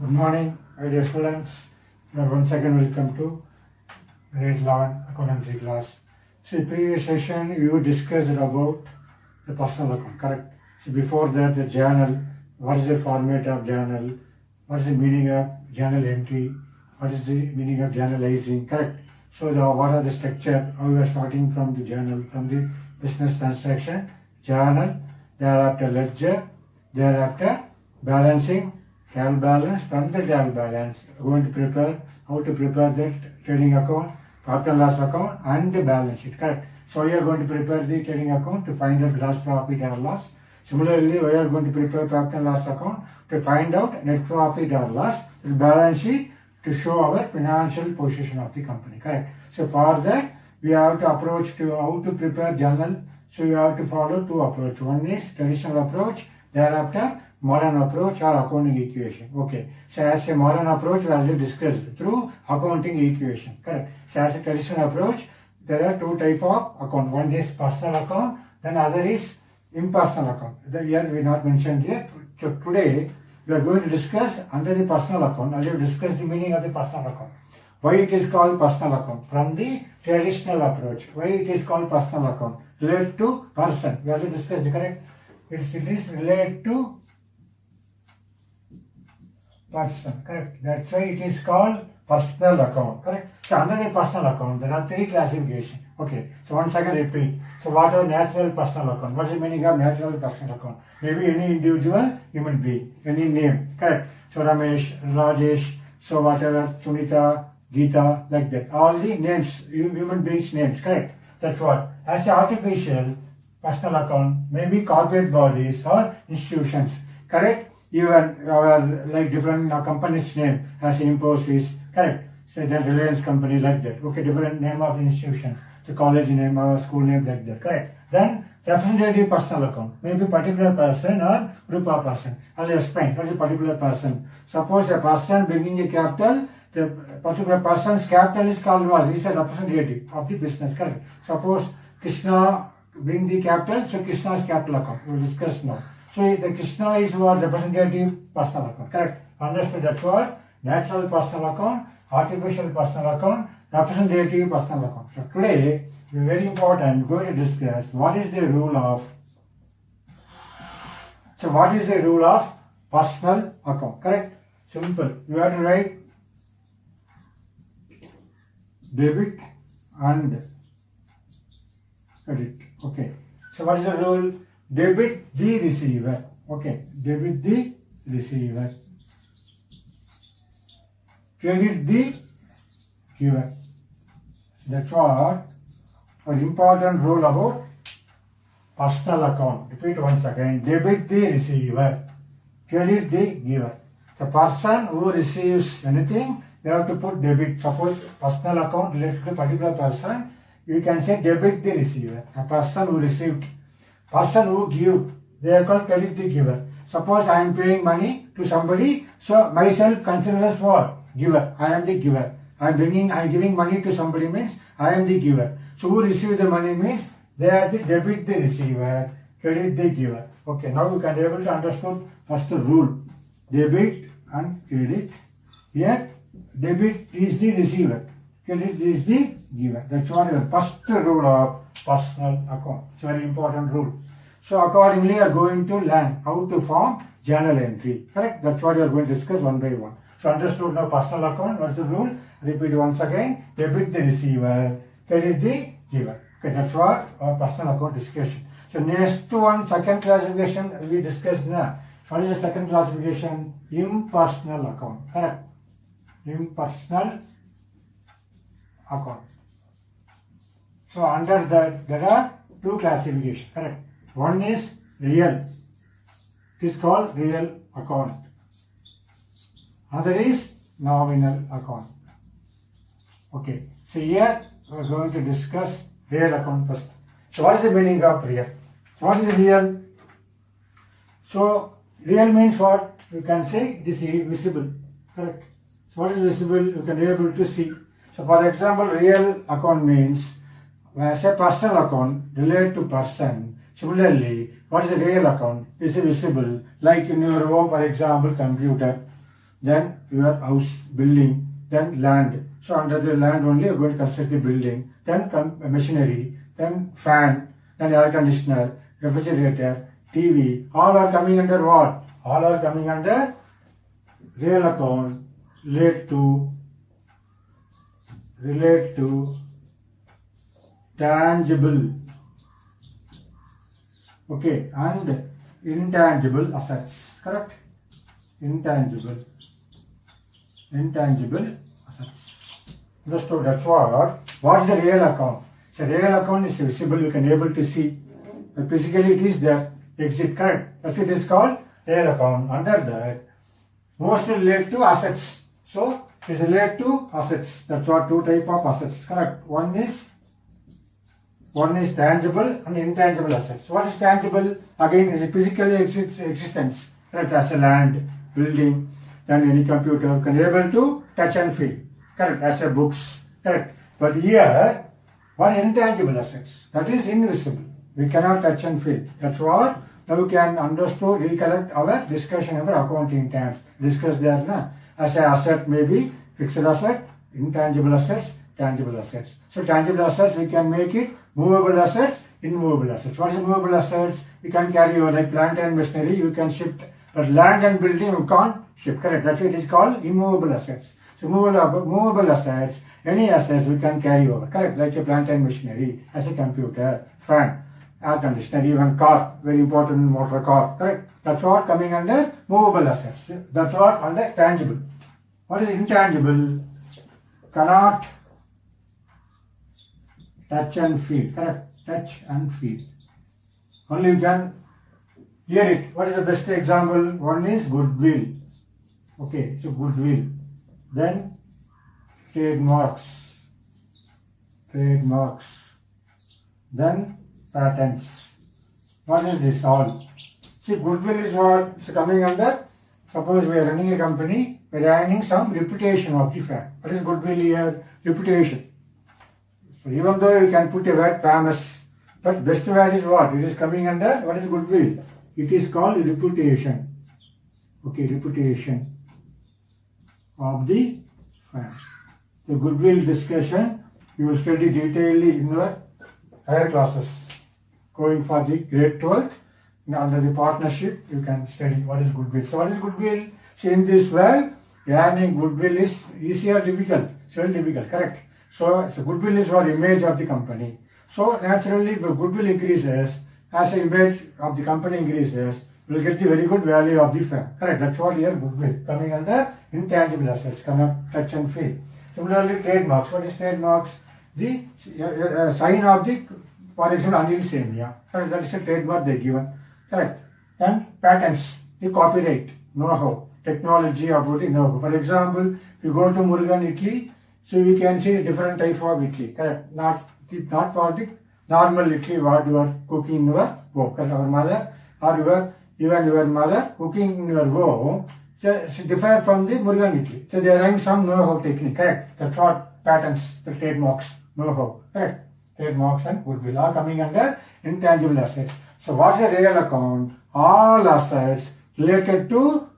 Good morning, my dear students. You are once again welcome to grade 11 accountancy class. See, previous session you discussed about the personal account, correct? So before that, the journal, what is the format of journal, what is the meaning of journal entry, what is the meaning of journalizing, correct? So what are the structure, how we are starting from the journal, from the business transaction, journal, thereafter ledger, thereafter balancing, trial balance, from the trial balance, going to prepare, how to prepare the trading account, profit and loss account and the balance sheet, correct? So we are going to prepare the trading account to find out gross profit or loss. Similarly, we are going to prepare profit and loss account to find out net profit or loss, the balance sheet to show our financial position of the company, correct? So for that, we have to approach to how to prepare journal. So you have to follow two approaches. One is traditional approach, thereafter modern approach or accounting equation. Okay. So as a modern approach, we already discussed through accounting equation. Correct. So as a traditional approach, there are two types of account. One is personal account, then other is impersonal account. The year we not mentioned here. So today we are going to discuss under the personal account. Already discussed the meaning of the personal account. Why it is called personal account? From the traditional approach. Why it is called personal account? Related to person. We already discussed, correct? It is related to person, correct? That's why it is called personal account, correct? So under the personal account, there are three classifications. Okay, so once again repeat. So what are natural personal account? What is the meaning of natural personal account? Maybe any individual human being, any name, correct? So Ramesh, Rajesh, so whatever, Sunita, Geeta, like that. All the names, human beings' names, correct? That's what. As an artificial personal account, maybe corporate bodies or institutions, correct? Even our like different companies' name as Infosys, correct? Say that Reliance company like that. Okay, different name of institutions. So college name or school name like that, correct? Then representative personal account, maybe particular person or group of person. I'll explain what is a particular person. Suppose a person bringing a capital, the particular person's capital is called what? Is a representative of the business, correct? Suppose Krishna bring the capital, so Krishna's capital account. We will discuss now. So the Krishna is our representative personal account, correct? Understood that word? Natural personal account, artificial personal account, representative personal account. So today, we are very important, going to discuss what is the rule of, so what is the rule of personal account, correct? Simple. You have to write debit and credit. Okay. So what is the rule? Debit the receiver. Okay. Debit the receiver. Credit the giver. That's what an important rule about personal account. Repeat once again. Debit the receiver. Credit the giver. The person who receives anything, they have to put debit. Suppose personal account related to a particular person, you can say debit the receiver. A person who received. Person who give, they are called credit the giver. Suppose I am paying money to somebody, so myself considered as what? Giver. I am the giver. I am giving money to somebody means I am the giver. So who receive the money means they are the debit the receiver, credit the giver. Okay, now you can be able to understand first the rule. Debit and credit. Here, debit is the receiver, credit is the giver. That's what is the first rule of personal account. It's a very important rule. So accordingly, you are going to learn how to form journal entry. Correct? That's what you are going to discuss one by one. So understood now personal account. What's the rule? Repeat once again. Debit the receiver, credit the giver. Okay, that's what our personal account discussion. So next one, second classification we discussed now. What is the second classification? Impersonal account. Correct? Impersonal account. So under that there are two classifications, correct? One is real. It is called real account. Other is nominal account. Okay. So here we are going to discuss real account first. So what is the meaning of real? So what is real? So real means what? You can say it is visible, correct? So what is visible? You can be able to see. So for example, real account means as a personal account related to person. Similarly, what is a real account? Is visible, like in your home, for example, computer. then your house, building, then land. So under the land only you are going to construct the building, then machinery, then fan, then air conditioner, refrigerator, TV, all are coming under what? All are coming under real account relate to tangible, okay, and intangible assets, correct? Intangible assets. Understood? That's what is the real account? So real account is visible, you can able to see. Physically it is there, exit, correct? That's what it is called real account. Under that, mostly relate to assets. So it is related to assets. That's what two type of assets, correct? One is tangible and intangible assets. What is tangible? Again, it is physically existence, correct? As a land, building, then any computer can be able to touch and feel, correct? As a books, correct? But here, what is intangible assets? That is invisible. We cannot touch and feel. That's what now we can understand, recollect our discussion about accounting terms. Discuss there, na? As an asset maybe fixed asset, intangible assets, tangible assets. So tangible assets we can make it movable assets, immovable assets. What is movable assets? You can carry over like plant and machinery, you can shift, but land and building you can't shift, correct? That's what it is called immovable assets. So movable assets, any assets we can carry over, correct? Like a plant and machinery, as a computer, fan, air conditioner, even car, very important motor car, correct? That's what coming under movable assets. That's what under tangible. What is intangible? Cannot touch and feel, correct? Touch and feel. Only you can hear it. What is the best example? One is goodwill. Okay, so goodwill. Then trademarks. Then patents. What is this all? See, goodwill is what is coming under. Suppose we are running a company, we are earning some reputation of the firm. What is goodwill here? Reputation. So even though you can put a word famous, but best word is what? It is coming under, what is goodwill? It is called reputation. Okay, reputation of the firm. The goodwill discussion, you will study detailedly in your higher classes. Going for the grade 12th, under the partnership, you can study what is goodwill. So what is goodwill? So in this world, earning goodwill is easy or difficult? It's very difficult, correct? So goodwill is what image of the company. So naturally, the goodwill increases, as the image of the company increases, you will get the very good value of the firm. Correct? That's what here goodwill coming under intangible assets, cannot touch and feel. Similarly, trademarks. What is trademarks? The sign of the, for example, Anil Semia. Correct? That is a trademark they given. Correct? And patents, the copyright, know-how, technology about the know-how. For example, if you go to Murugan Italy, so you can see different type of Italy. Correct? Not for the normal Italy what you are cooking in your home. Correct? Our mother or even your mother cooking in your home, so it's different from the Murugan Italy. So they are having some know-how technique. Correct? That's what patents, the trademarks, know-how. Correct? Trademarks and goodwill are coming under intangible assets. So what is a real account? All assets related to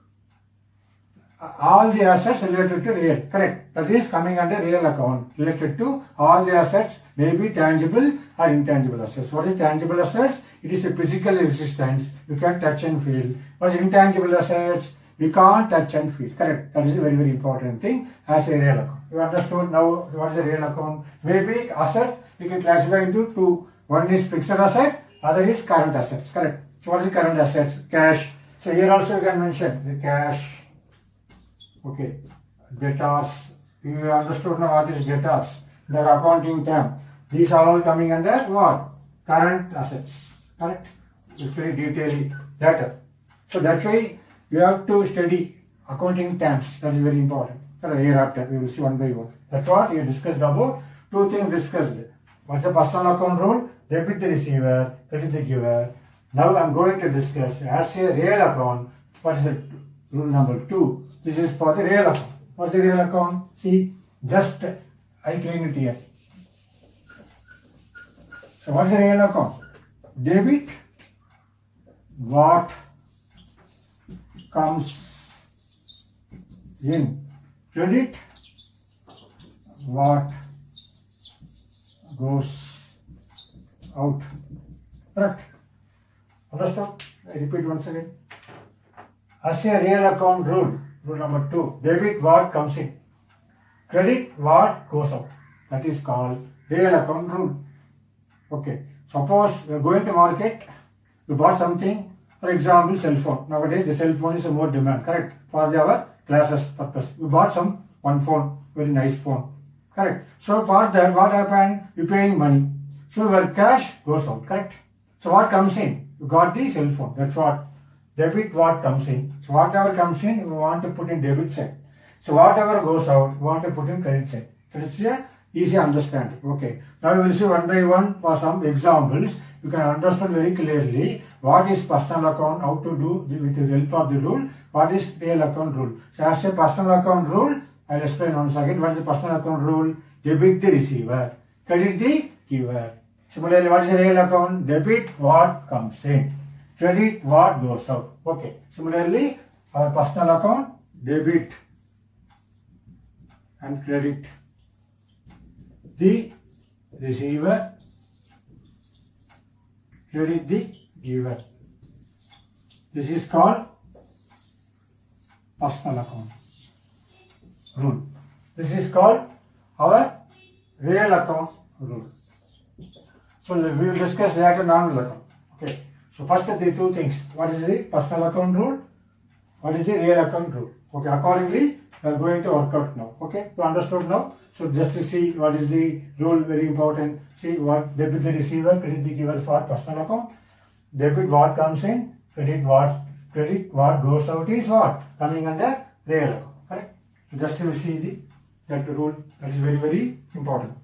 all the assets related to real. Correct? That is coming under real account. Related to all the assets may be tangible or intangible assets. What is tangible assets? It is a physical existence. You can touch and feel. What is intangible assets? You can't touch and feel. Correct? That is a very, very important thing as a real account. You understood now what is a real account? Maybe asset you can classify into two. One is fixed asset, other is current assets. Correct? So what is current assets? Cash. So here also you can mention the cash. Okay. Debtors. You understood now what is debtors. The accounting term. These are all coming under what? Current assets. Correct? It's very detailed data. So that's why you have to study accounting terms. That is very important. Hereafter we will see one by one. That's what we discussed about. Two things discussed. What's the personal account rule? Debit the receiver, credit the giver. Now I am going to discuss as a real account. What is the rule number 2? This is for the real account. What's the real account? See, just I clean it here. So what is the real account? Debit what comes in. Credit what goes out. Correct? Understood? I repeat once again. As a real account rule, rule number 2, debit what comes in, credit what goes out. That is called real account rule. Okay. Suppose you are going to market, you bought something, for example, cell phone. Nowadays, the cell phone is a more demand, correct? For our classes purpose. You bought one phone, very nice phone, correct? So for that, what happened? You paying money. So your cash goes out, correct? So what comes in? You got the cell phone. That's what. Debit what comes in. So whatever comes in, you want to put in debit side. So whatever goes out, you want to put in credit side. So it's a easy understanding. Okay. Now we will see one by one for some examples. You can understand very clearly what is personal account, how to do with the help of the rule, what is real account rule. So as a personal account rule, I will explain once again what is the personal account rule. Debit the receiver, credit the giver. Similarly, what is the real account? Debit what comes in, credit what goes out. Okay. Similarly, our personal account, debit and credit the receiver, credit the giver. This is called personal account rule. This is called our real account rule. So we will discuss later normal account. Okay. So first the two things. What is the personal account rule? What is the real account rule? Okay. Accordingly, we are going to work out now. Okay. You understood now? So just to see what is the rule, very important. See what debit the receiver, credit the giver for personal account. Debit what comes in, credit what goes out is what? Coming under real account. Correct? So just to see that rule, that is very, very important.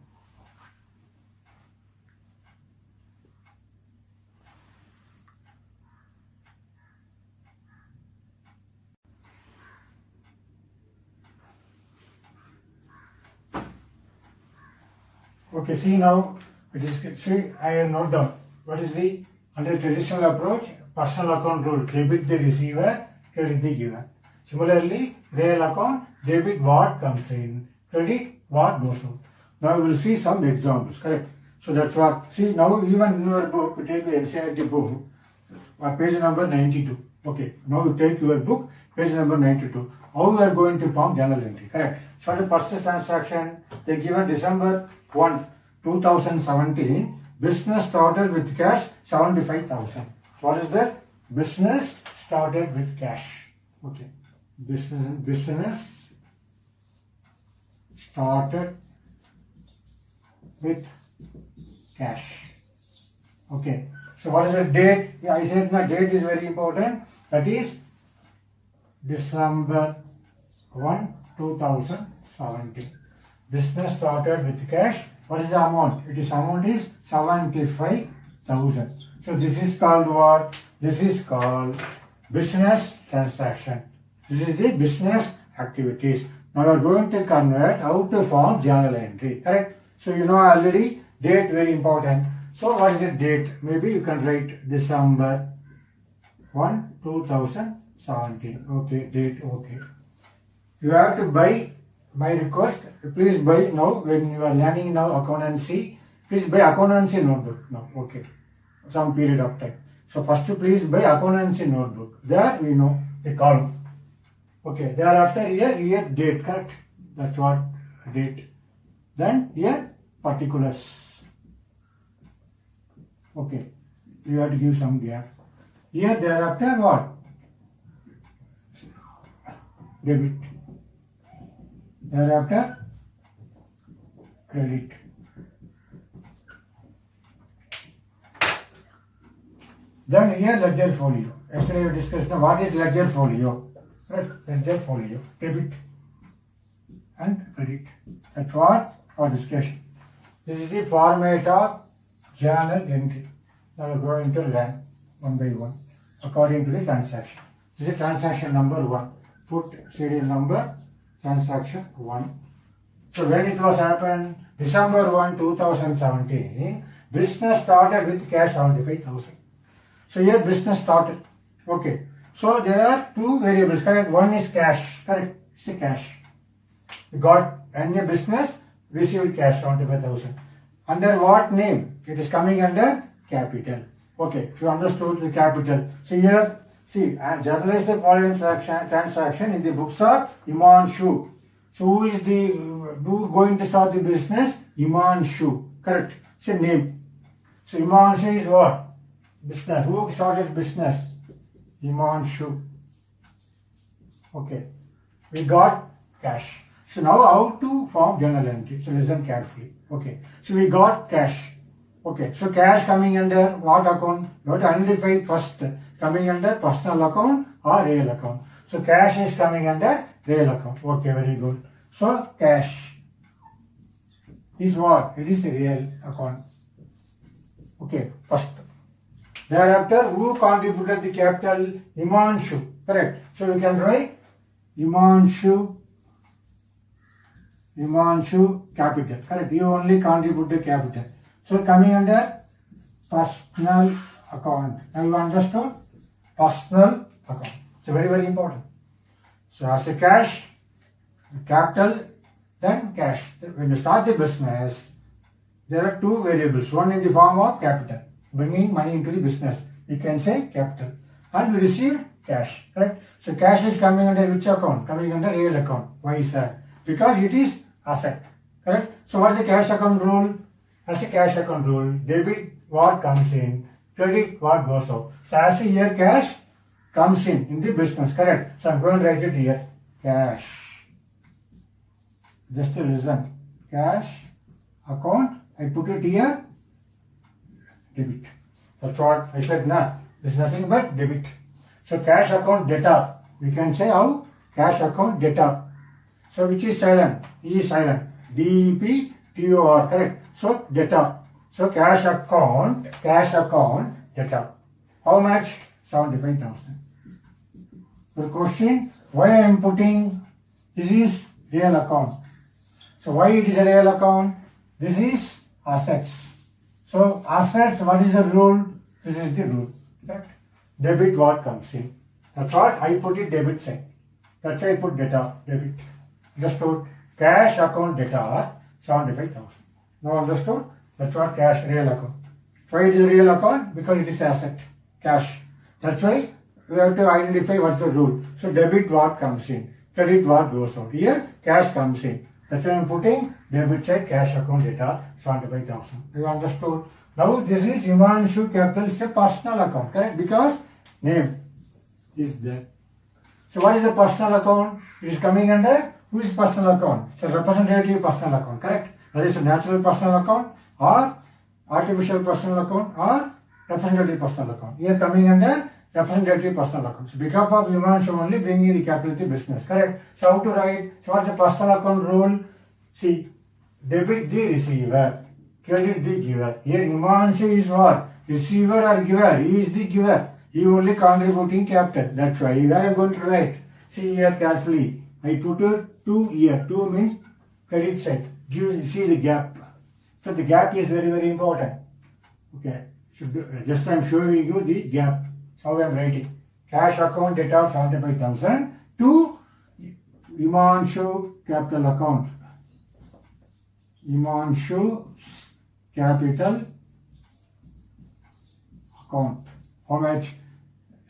Okay, see now, I have noted down. What is the, under traditional approach, personal account rule, debit the receiver, credit the giver. Similarly, real account, debit what comes in, credit what goes out. Now we will see some examples, correct? So that's what, see now even in your book, you take the NCERT book, page number 92. Okay, now you take your book, page number 92. How you are going to form journal entry, correct? So the first transaction, they given December 1, 2017, business started with cash 75,000. What is that? Business started with cash. Okay. Business started with cash. Okay. So what is the date? Yeah, I said the date is very important. That is December 1, 2017. Business started with cash. What is the amount? Amount is 75,000. So this is called what? This is called business transaction. This is the business activities. Now we are going to convert how to form journal entry. Correct? So you know already date very important. So what is the date? Maybe you can write December 1, 2017. Okay, date okay. You have to buy. My request, please buy now when you are learning now accountancy. Please buy accountancy notebook now. Okay, some period of time. So first please buy accountancy notebook. There we know the column. Okay, thereafter here date, correct? That's what date. Then here particulars. Okay, you have to give some gap. Here thereafter what? Debit. Thereafter, credit. Then here ledger folio. Yesterday we discussed what is ledger folio. Right? Ledger folio, debit and credit. That's what our discussion. This is the format of journal entry. Now we are going to learn one by one according to the transaction. This is transaction number 1. Put serial number. Transaction 1. So when it was happened, December 1, 2017, business started with cash 75,000. So here business started. Okay. So there are two variables, correct? One is cash, correct? It's a cash. We got in a business, received cash 75,000. Under what name? It is coming under capital. Okay, so you understood the capital. So here, see, journalize the following transaction in the books of Himanshu. So who going to start the business? Himanshu. Correct. It's a name. So Himanshu is what? Business. Who started business? Himanshu. Okay. We got cash. So now how to form journal entry? So listen carefully. Okay. So we got cash. Okay. So cash coming under what account? You have to identify first. Coming under personal account or real account. So cash is coming under real account. Okay, very good. So cash is what? It is a real account. Okay, first. Thereafter, who contributed the capital? Himanshu. Correct. So we can write Himanshu capital. Correct. You only contributed capital. So coming under personal account. Now you understood? Personal account. So very, very important. So as a cash, capital, then cash. When you start the business, there are two variables. One in the form of capital, bringing money into the business. You can say capital. And we receive cash. Correct? So cash is coming under which account? Coming under real account. Why is that? Because it is asset. Correct? So what is the cash account rule? As a cash account rule, debit what comes in, credit what goes out. So as a here cash comes in the business. Correct? So I'm going to write it here. Cash. Just to listen. Cash account. I put it here. Debit. That's what I said now. There's nothing but debit. So cash account debtor. We can say how? Cash account debtor. So which is silent? E is silent. D-E-P-T-O-R. Correct? So debtor. So cash account debtor. How much? 75,000. The question, why I am putting this is real account. So why it is a real account? This is assets. So assets, what is the rule? This is the rule. Correct? Debit what comes in. That's what I put it debit side. That's why I put debtor, debit. Understood? Cash account debtor 75,000. Now understood? That's what cash real account. Why it is a real account? Because it is asset. Cash. That's why we have to identify what's the rule. So debit what comes in. Credit what goes out. Here cash comes in. That's why I'm putting debit side cash account debtor 75,000. You understood? Now this is Himanshu capital. It's a personal account. Correct? Because name is there. So what is the personal account? It is coming under who is personal account? It's a representative personal account. Correct? That is a natural personal account or artificial personal account or representative personal account. Here coming under representative personal account. So because of Himanshu only bringing the capital to business. Correct? So how to write? So what is the personal account rule? See, debit the receiver, credit the giver. Here Himanshu is what? Receiver or giver? He is the giver. He only contributing capital. That's why we are going to write. See here carefully. I put it 2 here. 2 means credit side. See the gap. So the gap is very, very important. Okay. Just I'm showing you the gap. How I am writing. Cash account debtor 75,000 to Himanshu capital account. Himanshu capital account. How much?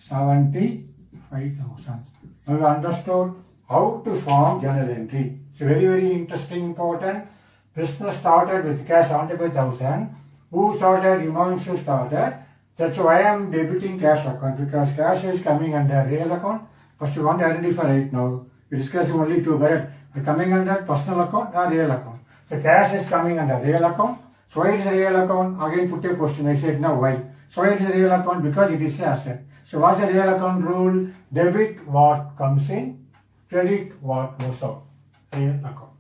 75,000. Now you understood how to form journal entry. It's very, very interesting, important. Business started with cash 75,000. Who started? Himanshu started. That's why I am debiting cash account, because cash is coming under real account. First you want to identify right now. We discussing only two, but coming under personal account or real account. So cash is coming under real account. So why it is a real account? Again put a question. I said now why? So why it is a real account? Because it is an asset. So what's the real account rule? Debit what comes in, credit what goes out. Real account.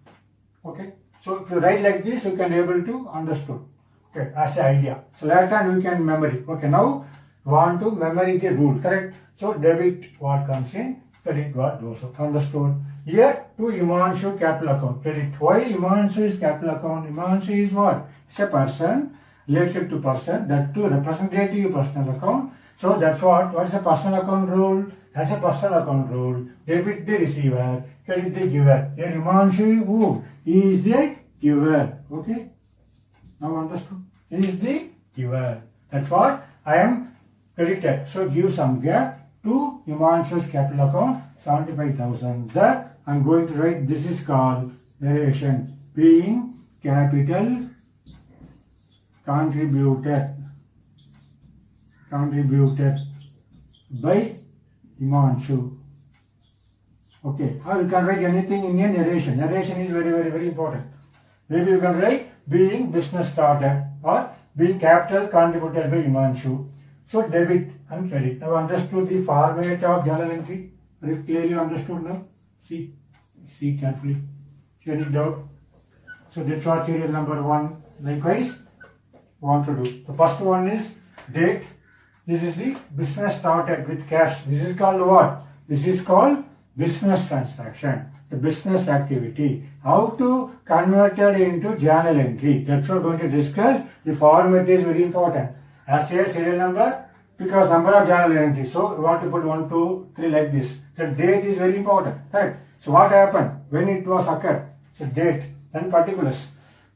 Okay. So if you write like this, you can be able to understood. Okay, as an idea. So later on we can memory. Okay, now you want to memory the rule, correct? So debit what comes in, credit what goes out. Understood? Here to Himanshu capital account. Credit. Why Himanshu is capital account? Himanshu is what? It's a person related to person, that to representative personal account. So that's what is the personal account rule? as a personal account rule, debit the receiver, credit the giver. Here Himanshu who? He is the giver. Okay? Now understood? He is the giver. That's what I am credited. So give some gap to Himanshu's capital account 75,000. That I am going to write, this is called narration, being capital contributed by Himanshu. Okay, or you can write anything in a narration. Narration is very important. Maybe you can write being business started or being capital contributed by Himanshu. So debit and credit. Now understood the format of journal entry? Very clearly understood now? See carefully. Any doubt? So that's what serial number 1 likewise want to do. The first one is date. This is the business started with cash. This is called what? This is called business transaction. The business activity. How to convert it into journal entry. That's what we're going to discuss. The format is very important. As a serial number, because number of journal entries. So we want to put 1, 2, 3 like this. The date is very important. Right? So what happened? When it was occurred? So date. Then particulars.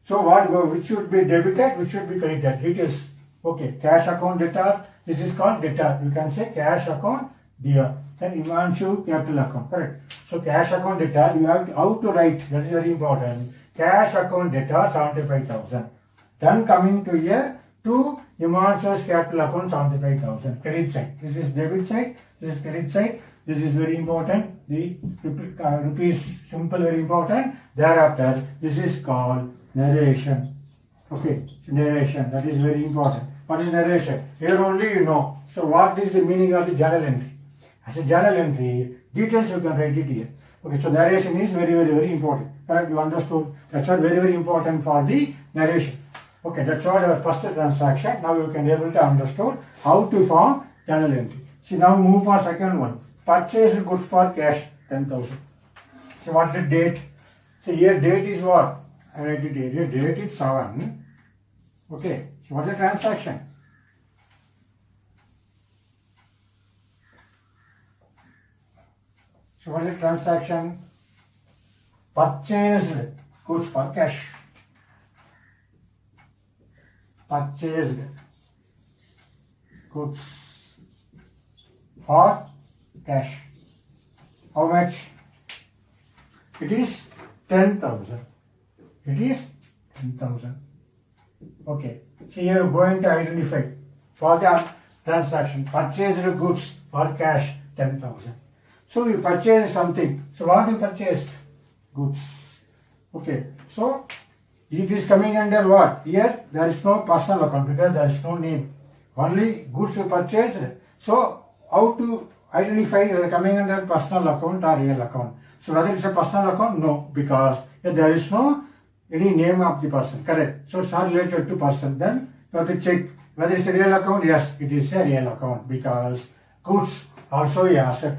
So which should be debited, which should be credited. Details. Okay. Cash account debtor. This is called debtor. You can say cash account debtor. Then Himanshu capital account. Correct. So cash account debtor, you have how to write. That is very important. Cash account debtor 75,000. Then coming to here to Himanshu's capital account 75,000. Credit side. This is debit side. This is credit side. This is very important. The rupees simple, very important. Thereafter, this is called narration. Okay, so narration, that is very important. What is narration? Here only you know. So what is the meaning of the journal entry? As a journal entry, details you can write it here. Okay, so narration is very important. Correct? You understood? That's what very important for the narration. Okay, that's what our first transaction. Now you can able to understand how to form journal entry. See, now move for second one. Purchase goods for cash 10,000. So what is the date? So here date is what? I write it here. Here date is 7. Okay. So what is the transaction? So what is the transaction? Purchased goods for cash. Purchased goods for cash. How much? It is 10,000. It is 10,000. Okay. So here you are going to identify for the transaction. Purchased goods for cash 10,000. So you purchased something. So what you purchased? Goods. Okay. So it is coming under what? Here there is no personal account because there is no name. Only goods you purchased. So how to identify whether coming under personal account or real account? So whether it's a personal account? No, because there is no any name of the person. Correct. So it's not related to person. Then you have to check whether it's a real account. Yes, it is a real account because goods also a asset.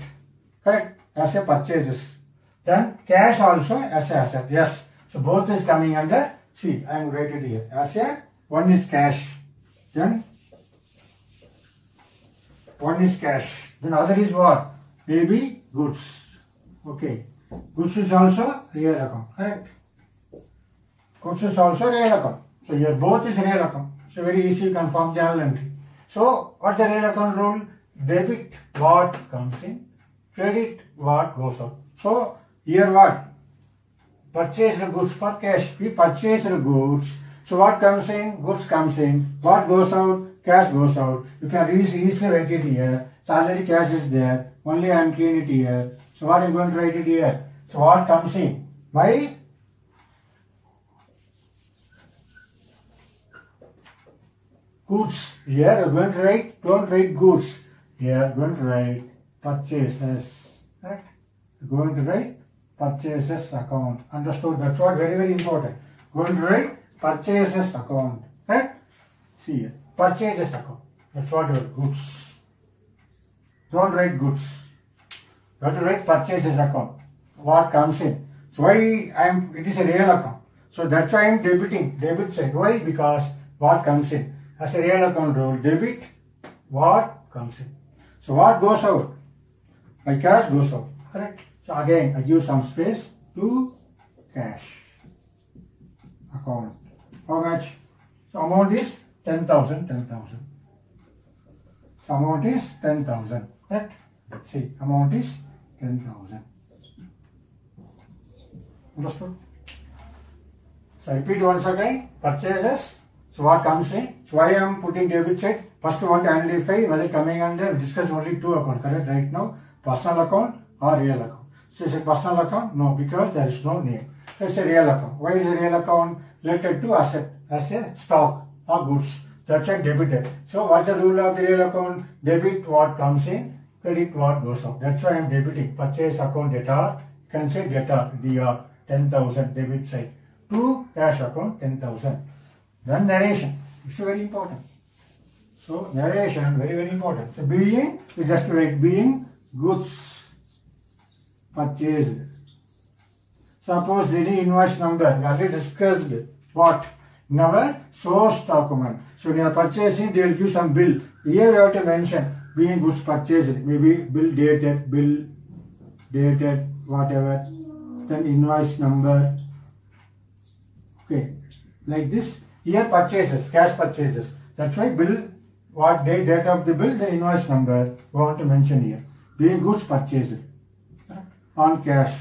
Correct. As a purchases. Then cash also as a asset. Yes. So both is coming under. See, I am write it here. As a one is cash. Then one is cash. Then other is what? Maybe goods. Okay. Goods is also real account. Correct. Goods is also real account. So here both is real account. So very easy you can form journal entry. So what's the real account rule? Debit what comes in, credit what goes out. So here what? Purchase the goods for cash. We purchase the goods. So what comes in? Goods comes in. What goes out? Cash goes out. You can easily write it here. So already cash is there. Only I am keying it here. So what I am going to write it here? So what comes in? By goods. Here I am going to write, don't write goods. Here I am going to write purchases. Right? I am going to write purchases account. Understood? That's what very important. Going to write purchases account. Right? See here. Purchases account. That's what your goods. Don't write goods. You have to write purchases account. What comes in. So why it is a real account. So that's why I am debiting. Debit side. Why? Because what comes in. As a real account rule, debit what comes in. So what goes out? My cash goes out. Correct? So again, I give some space to cash account. How much? So amount is 10,000, 10,000. So amount is 10,000. Correct? See, amount is 10,000. Understood? So repeat once again. Purchases. So what comes in? So why I am putting debit side? First we want to identify whether coming under, we discuss only two accounts, correct? Right now, personal account or real account. So is it personal account? No, because there is no name. So it's a real account. Why is a real account related to asset as a stock or goods? That's why debited. So what's the rule of the real account? Debit what comes in, credit what goes out. That's why I am debiting. Purchase account debtor, you can say debtor, DR, 10,000 debit side. To cash account 10,000. Then narration. It's very important. So narration, very, very important. So being, we just write being goods purchased. Suppose any invoice number, we already discussed what? In our source document. So when you are purchasing, they will give some bill. Here you have to mention being goods purchased. Maybe bill dated, whatever. Then invoice number. Okay, like this. Here purchases, cash purchases. That's why bill, what date of the bill, the invoice number, we want to mention here. Being goods purchased on cash.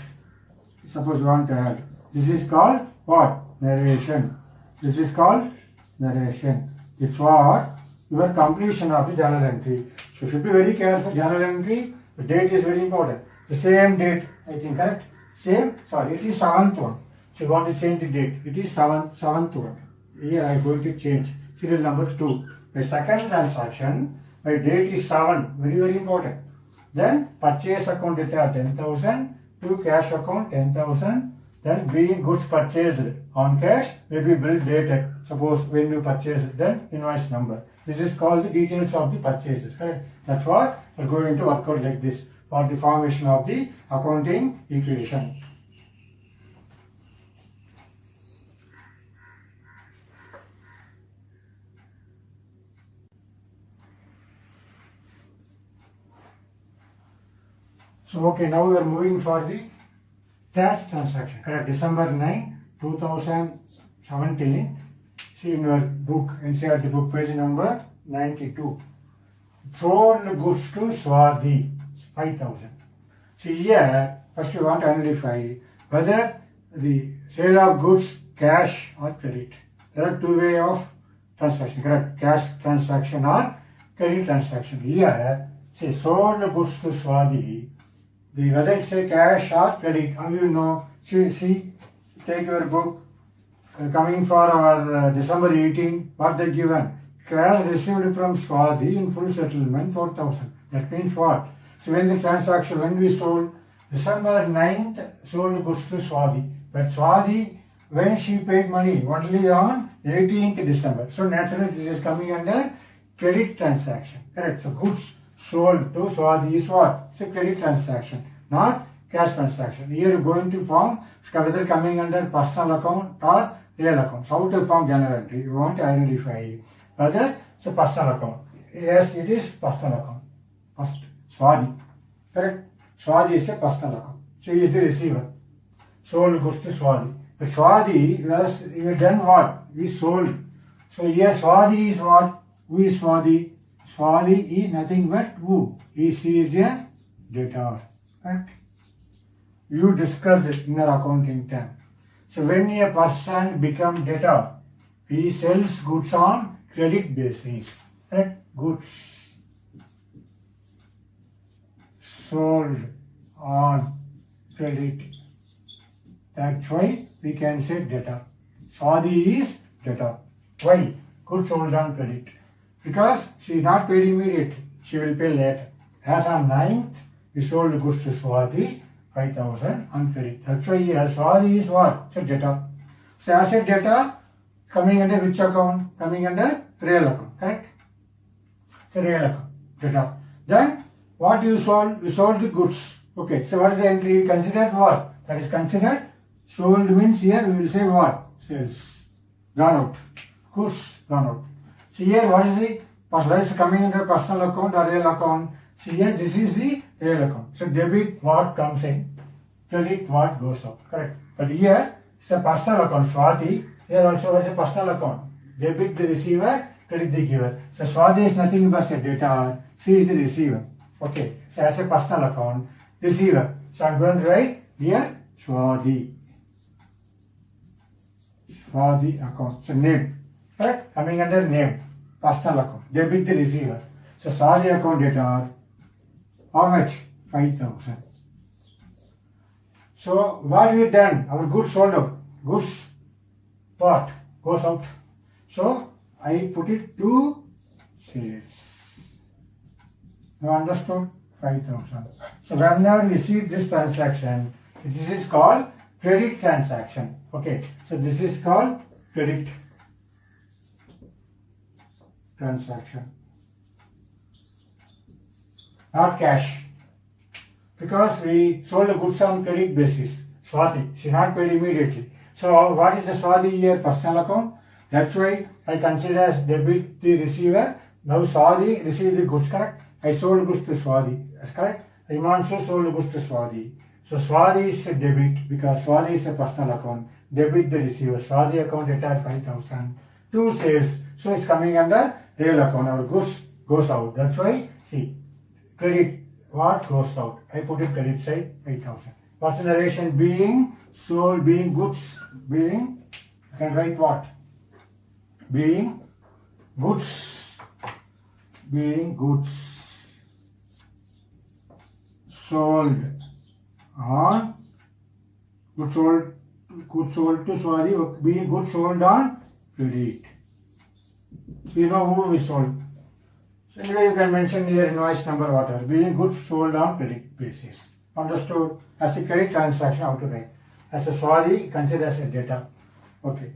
Suppose you want to add. This is called what? Narration. This is called narration. It's what? Your completion of the journal entry. So you should be very careful. Journal entry, the date is very important. The same date, I think, correct? Same, sorry, it is 7th one. So you want to change the date. It is 7th one. Here I am going to change serial number 2. The second transaction, my date is 7. Very, very important. Then purchase account debtor 10,000 to cash account 10,000. Then being goods purchased on cash, maybe bill dated. Suppose when you purchase it, then invoice number. This is called the details of the purchases. Correct? That's what we are going to work out like this for the formation of the accounting equation. So, okay, now we are moving for the third transaction. Correct? December 9, 2017. See in your book, NCERT book, page number 92. Sold goods to Swati, 5,000. See here, first we want to identify whether the sale of goods, cash or credit. There are two ways of transaction. Correct? Cash transaction or credit transaction. Here, say sold goods to Swati. Whether it's a cash or credit, how you know? See, take your book. Coming for our December 18, what they given? Cash received from Swati in full settlement 4,000. That means what? So when the transaction, when we sold, December 9th, sold goods to Swati. But Swati, when she paid money? Only on 18th December. So naturally this is coming under credit transaction. Correct? So goods sold to Swati is what? It's a credit transaction, not cash transaction. Here you are going to form whether coming under personal account or real account. So how to form journal entry? You want to identify whether it's a personal account. Yes, it is personal account. First, Swati. Correct? Swati is a personal account. She is the receiver. Sold goods to Swati. But Swati, we done what? We sold. So here Swati is what? Who is Swati? Swati is nothing but who? She is a debtor. Right? You discuss it in your accounting term. So when a person becomes debtor, he sells goods on credit basis. Right? Goods sold on credit. That's why we can say debtor. Swati is debtor. Why? Goods sold on credit. Because she is not paid immediately. She will pay later. As on 9th, we sold goods to Swati, 5,000 on credit. That's why here Swati is what? It's a debtor. So as a debtor, coming under which account? Coming under real account. Correct? It's a real account. Debtor. Then what you sold? You sold the goods. Okay. So what is the entry? You considered what? That is considered sold means here we will say what? Sales. Gone out. Goods gone out. So here what is the whether it's coming under personal account or real account? So here this is the real account. So debit what comes in, credit what goes out. Correct. But here it's a personal account. Swati. Here also is a personal account. Debit the receiver, credit the giver. So Swati is nothing but a debtor. She is the receiver. Okay. So as a personal account, receiver. So I'm going to write here Swati. Swati account. So name. Correct? Coming under name. Personal account. Debit the receiver. So Swati account debtor. How much? 5,000. So what we done? Our goods sold out. Goods part goes out. So I put it to sales. You understood? 5,000. So whenever we see this transaction, this is called credit transaction. Okay. So this is called credit transaction. Not cash. Because we sold the goods on credit basis. Swati, she not paid immediately. So what is the Swati here? Personal account. That's why I consider as debit the receiver. Now Swati received the goods, correct? I sold goods to Swati. That's correct. I also sold goods to Swati. So Swati is a debit because Swati is a personal account. Debit the receiver. Swati account debtor 5,000. To sales. So it's coming under real account. Our goods goes out. That's why see credit. What goes out? I put it credit side 5,000. What's the narration? Being sold, being goods, being, I can write what? Being goods, sold on, goods sold to Swati, being goods sold on credit. So you know who we sold. So anyway, you can mention here invoice number, whatever. Being goods sold on credit basis. Understood? As a credit transaction, how to write? As a Swati, consider as a debtor. Okay.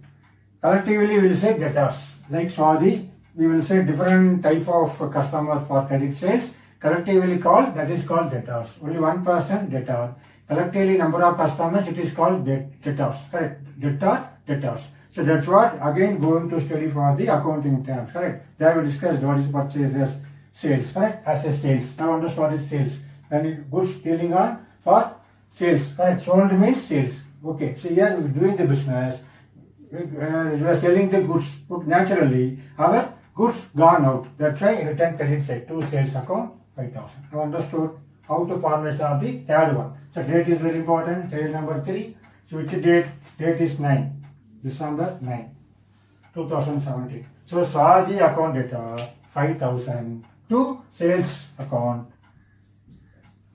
Collectively, we will say debtors. Like Swati, we will say different type of customer for credit sales. Collectively called, that is called debtors. Only one person, debtor. Collectively, number of customers, it is called debtors. Correct? Debtors. So that's what, again, going to study for the accounting terms, correct? There we discussed what is purchase as sales, correct? As a sales. Now understand what is sales. When goods dealing on for sales, correct? Sold means sales. Okay, so here we are doing the business. We are selling the goods. Naturally, our goods gone out. That's why return credit side to sales account 5,000. Now understood how to formulate of the third one. So date is very important. Sale number 3. So which date? Date is 9. December 9, 2017. So Swati account data 5,000 to sales account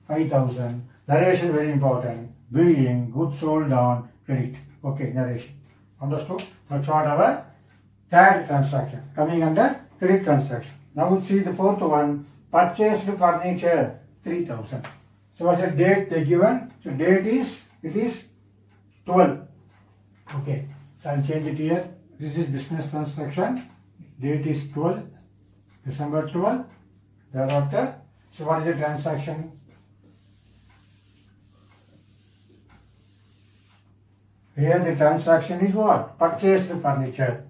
5,000. Narration very important. Being goods sold on credit. Okay, narration. Understood? That's what our third transaction. Coming under credit transaction. Now we'll see the fourth one. Purchased furniture 3,000. So what's the date they given? So date is, it is 12. Okay. So I'll change it here. This is business transaction. Date is 12, December 12. Thereafter, so what is the transaction? Here the transaction is what? Purchased furniture.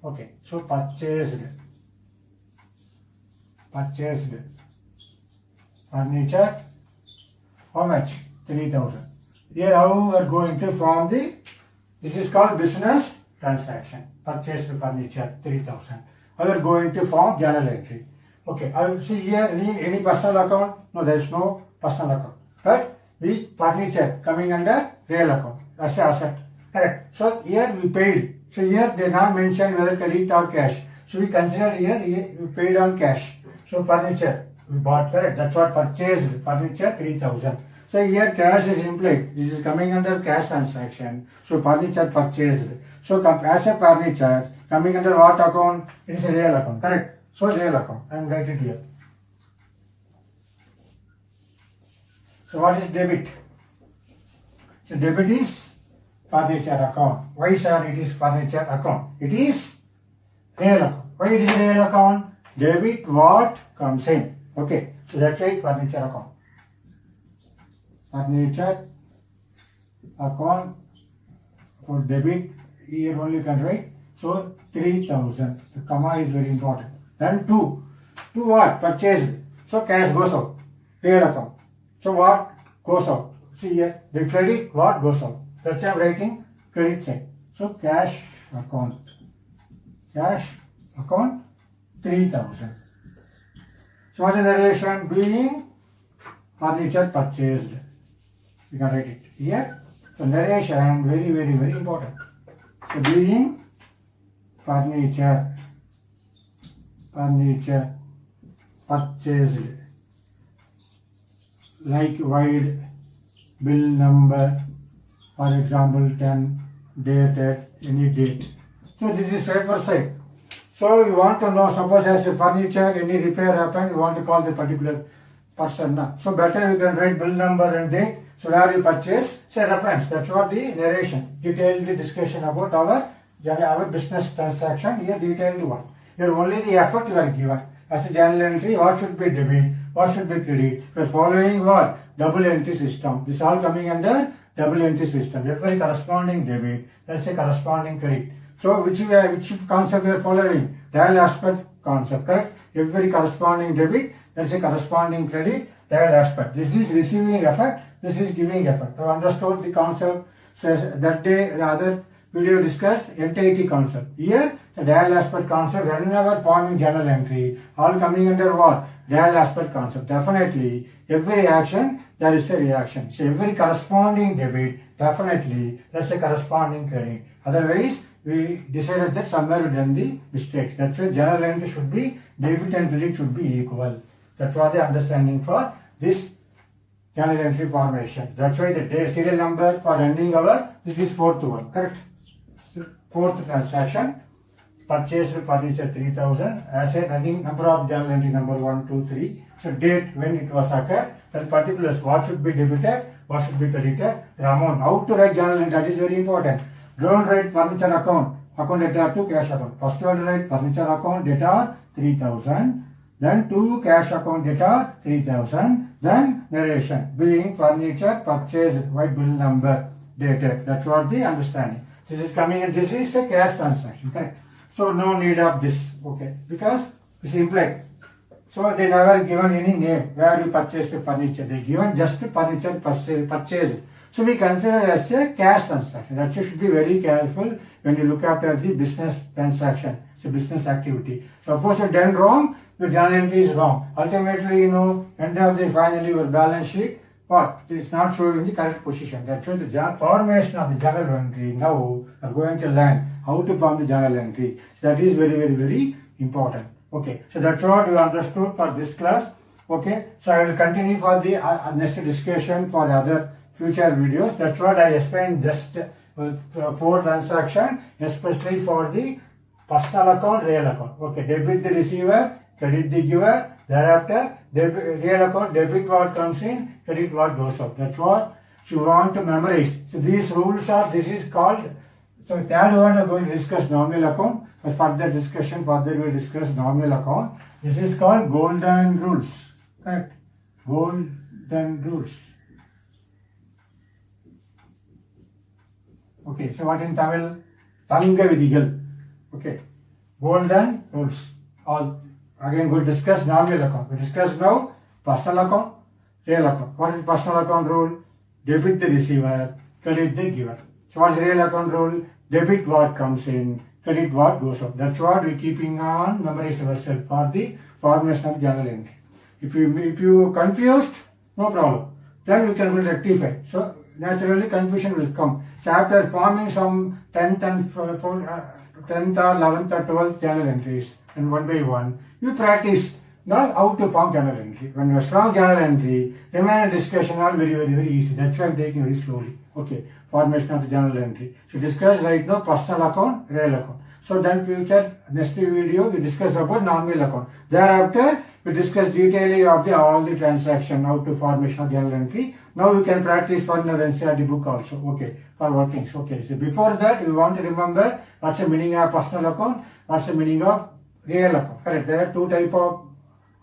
Okay, so purchased furniture. How much? 3,000. Here how we are going to form the, this is called business transaction. Purchased furniture 3,000. We are going to form journal entry. Okay, I will see here any personal account. No, there is no personal account. But the furniture coming under real account as an asset. Correct. So here we paid. So here they not mentioned whether credit or cash. So we consider here we paid on cash. So furniture we bought, correct. That's what purchased furniture 3,000. So here cash is implied. This is coming under cash transaction. So furniture purchased. So as a furniture coming under what account? It is a real account. Correct. So real account. I am writing it here. So what is debit? So debit is furniture account. Why sir it is furniture account? It is real account. Why it is a real account? Debit what comes in. Okay. So that's why furniture account. Furniture account for debit here only you can write. So 3,000. The comma is very important. Then 2. 2 what? Purchased. So cash goes out. Real account. So what goes out? See here, the credit, what goes out? That's why I'm writing credit side. So cash account 3,000. So what's the narration? Being furniture purchased. You can write it here. So narration, very, very, very important. So being furniture purchased, like wide bill number, for example 10, dated, any date. So this is paper side. So you want to know, suppose as a furniture, any repair happened, you want to call the particular person. So better you can write bill number and date. So where you purchase, say reference. That's what the narration, detailed discussion about our business transaction. Here detailed one. Here only the effort you are given. As a journal entry, what should be debit, what should be credit. We are following what? Double entry system. This all coming under double entry system. Every corresponding debit, that's a corresponding credit. So which concept we are following? Dial aspect concept, correct? Every corresponding debit, that's a corresponding credit, dial aspect. This is receiving effect, this is giving effect. You understood the concept? So that day, the other video discussed entity concept. Here, the dial aspect concept, whenever forming journal entry, all coming under what? Dial aspect concept. Definitely, every action, there is a reaction. So every corresponding debit, definitely, that's a corresponding credit. Otherwise, we decided that somewhere we done the mistakes. That's why journal entry should be, debit and credit should be equal. That's what the understanding for this journal entry formation. That's why the serial number for ending our, this is fourth one, correct? Fourth transaction, purchased furniture 3,000 as a running number of journal entry number 1, 2, 3. So date when it was occurred, then particulars, what should be debited, what should be credited, the amount. How to write journal entry, that is very important. Don't write furniture account data to cash account. First you have to write furniture account data 3,000, then to cash account data 3,000, then narration being furniture purchased, white bill number dated. That's what the understanding. This is coming and this is a cash transaction, correct? So no need of this, okay, because it's implied. So they never given any name where you purchased the furniture. They given just the furniture purchased. So we consider as a cash transaction. That you should be very careful when you look after the business transaction. It's a business activity. Suppose you done wrong, your journal entry is wrong. Ultimately, end of the finally your balance sheet, what? It's not showing the correct position. That's why the formation of the journal entry now we are going to learn how to form the journal entry. That is very, very, very important. Okay, so that's what you understood for this class. Okay, so I will continue for the next discussion for other future videos. That's what I explained just for transaction, especially for the personal account, real account. Okay, debit the receiver, credit the giver. Thereafter, real account, debit what comes in, credit what goes out. That's what you want to memorize. So these rules are, this is called, so third one I'm going to discuss nominal account. For further discussion, further we will discuss nominal account. This is called golden rules. Correct? Golden rules. Okay, so what in Tamil? Thanga Vidigal. Okay, golden rules. All again we'll discuss nominal account. We discuss now personal account, real account. What is personal account rule? Debit the receiver, credit the giver. So what is real account rule? Debit what comes in, credit what goes out. That's what we're keeping on memorize ourselves for the formation of journal entry. If you confused, no problem. Then you can rectify. So naturally confusion will come. So after forming some 10th and 10th or 11th or 12th journal entries and one by one, you practice now how to form journal entry. When you have strong journal entry, remaining discussion are very, very, very easy. That's why I'm taking very slowly. Okay, formation of the journal entry. So discuss right now personal account, real account. So then future, next video, we discuss about nominal account. Thereafter, we discuss detailing of all the transaction, how to formation of journal entry. Now you can practice for the NCERT book also. Okay, for workings. Okay, so before that, we want to remember what's the meaning of personal account, what's the meaning of real account. Correct? There are two types of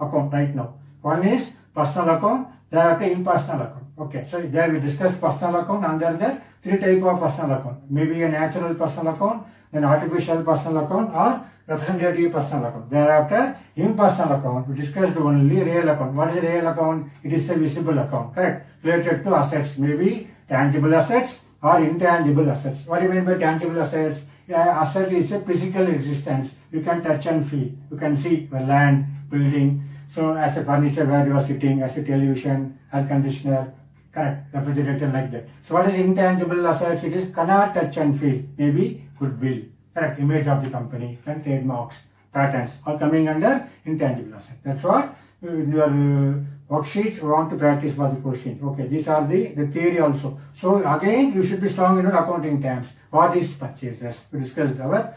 account right now. One is personal account, thereafter impersonal account. Okay, so there we discuss personal account, under that three type of personal account. Maybe a natural personal account, then artificial personal account, or representative personal account. Thereafter, impersonal account, we discussed only real account. What is a real account? It is a visible account, correct? Related to assets, maybe tangible assets or intangible assets. What do you mean by tangible assets? Yeah, asset is a physical existence. You can touch and feel. You can see the land, building. So as a furniture where you are sitting, as a television, air conditioner, correct, refrigerator, like that. So what is intangible assets? It is cannot touch and feel. Maybe goodwill, correct, image of the company, and trademarks, patents, all coming under intangible assets. That's what your worksheets want to practice for the question. Okay, these are the theory also. So again, you should be strong in your accounting terms. What is purchases? We discussed our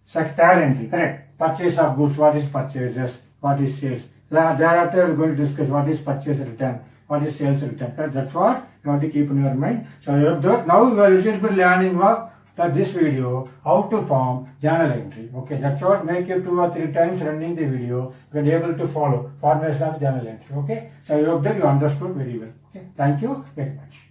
third entry, correct? Purchase of goods, what is purchases? What is sales? Thereafter, we are going to discuss what is purchase return, what is sales return. Correct? That's what you have to keep in your mind. So I hope that now you are a little bit learning what this video, how to form journal entry. Okay, that's what, make it 2 or 3 times running the video, you can be able to follow formation of journal entry. Okay, so I hope that you understood very well. Okay, thank you very much.